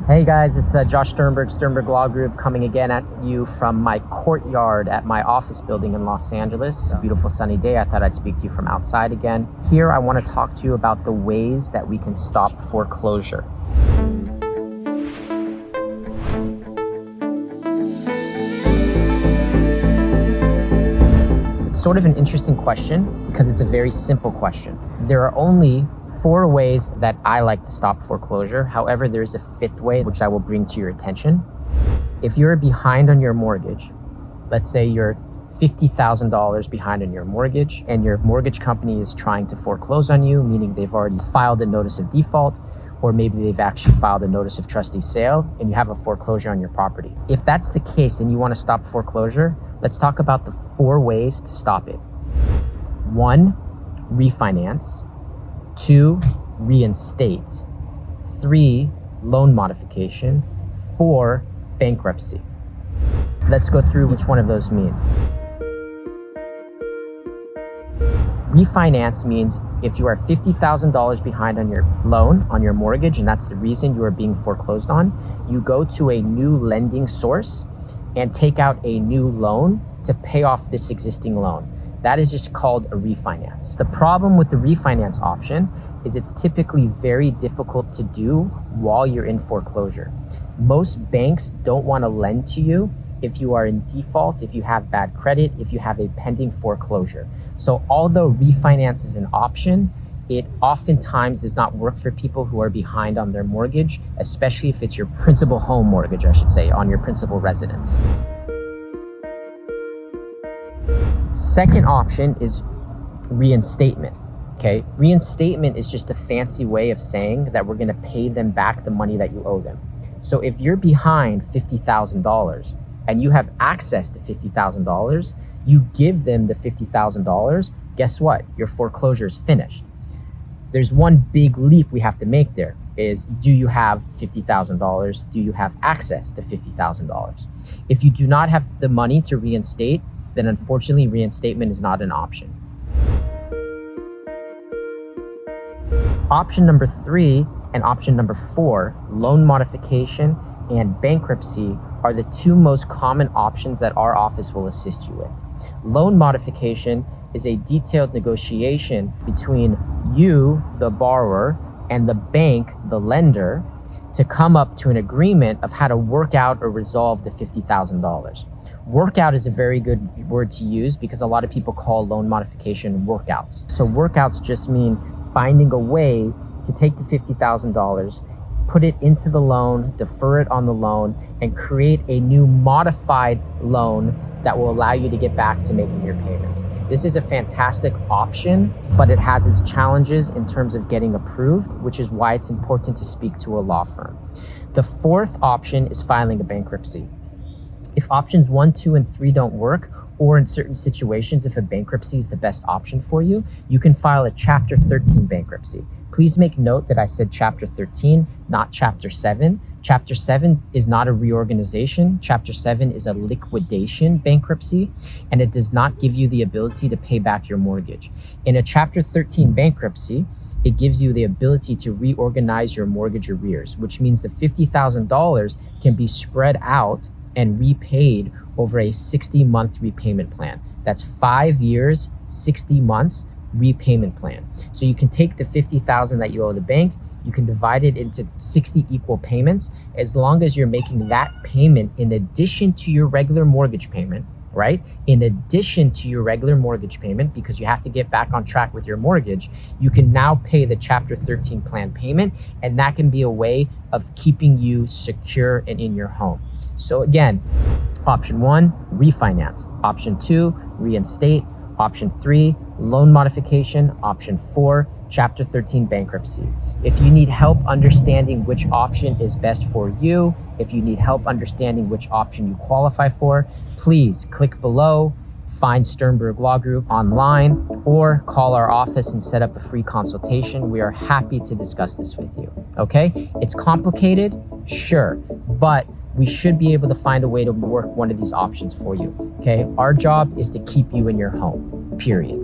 Hey guys, it's Josh Sternberg, Sternberg Law Group, coming again at you from my courtyard at my office building in Los Angeles. It's a beautiful sunny day. I thought I'd speak to you from outside again. Here, I want to talk to you about the ways that we can stop foreclosure. It's sort of an interesting question because it's a very simple question. There are only 4 ways that I like to stop foreclosure. However, there's a 5th way, which I will bring to your attention. If you're behind on your mortgage, let's say you're $50,000 behind on your mortgage and your mortgage company is trying to foreclose on you, meaning they've already filed a notice of default, or maybe they've actually filed a notice of trustee sale and you have a foreclosure on your property. If that's the case and you want to stop foreclosure, let's talk about the 4 ways to stop it. 1, refinance. 2, reinstate. 3, loan modification. 4, bankruptcy. Let's go through which one of those means. Refinance means if you are $50,000 behind on your loan, on your mortgage, and that's the reason you are being foreclosed on, you go to a new lending source and take out a new loan to pay off this existing loan. That is just called a refinance. The problem with the refinance option is it's typically very difficult to do while you're in foreclosure. Most banks don't want to lend to you if you are in default, if you have bad credit, if you have a pending foreclosure. So although refinance is an option, it oftentimes does not work for people who are behind on their mortgage, especially if it's your principal home mortgage, I should say, on your principal residence. Second option is reinstatement. Okay, reinstatement is just a fancy way of saying that we're going to pay them back the money that you owe them. So if you're behind $50,000 and you have access to $50,000, you give them the $50,000. Guess what? Your foreclosure is finished. There's one big leap we have to make there is, do you have $50,000? Do you have access to $50,000? If you do not have the money to reinstate, then unfortunately reinstatement is not an option. Option number 3 and option number 4, loan modification and bankruptcy, are the 2 most common options that our office will assist you with. Loan modification is a detailed negotiation between you, the borrower, and the bank, the lender, to come up to an agreement of how to work out or resolve the $50,000. Workout is a very good word to use because a lot of people call loan modification workouts. So workouts just mean finding a way to take the $50,000, put it into the loan, defer it on the loan, and create a new modified loan that will allow you to get back to making your payments. This is a fantastic option, but it has its challenges in terms of getting approved, which is why it's important to speak to a law firm. The 4th option is filing a bankruptcy. If options 1, 2, and 3 don't work, or in certain situations, if a bankruptcy is the best option for you, you can file a Chapter 13 bankruptcy. Please make note that I said Chapter 13, not Chapter 7. Chapter 7 is not a reorganization. Chapter 7 is a liquidation bankruptcy, and it does not give you the ability to pay back your mortgage. In a Chapter 13 bankruptcy, it gives you the ability to reorganize your mortgage arrears, which means the $50,000 can be spread out and repaid over a 60-month repayment plan. That's 5 years, 60 months repayment plan. So you can take the $50,000 that you owe the bank, you can divide it into 60 equal payments, as long as you're making that payment in addition to your regular mortgage payment, right? In addition to your regular mortgage payment, because you have to get back on track with your mortgage, you can now pay the Chapter 13 plan payment, and that can be a way of keeping you secure and in your home. So again, option 1, refinance. Option 2, reinstate. Option 3, loan modification. Option 4, Chapter 13 bankruptcy. If you need help understanding which option is best for you, if you need help understanding which option you qualify for, please click below, find Sternberg Law Group online, or call our office and set up a free consultation. We are happy to discuss this with you, okay? It's complicated, sure, but we should be able to find a way to work one of these options for you, okay? Our job is to keep you in your home, period.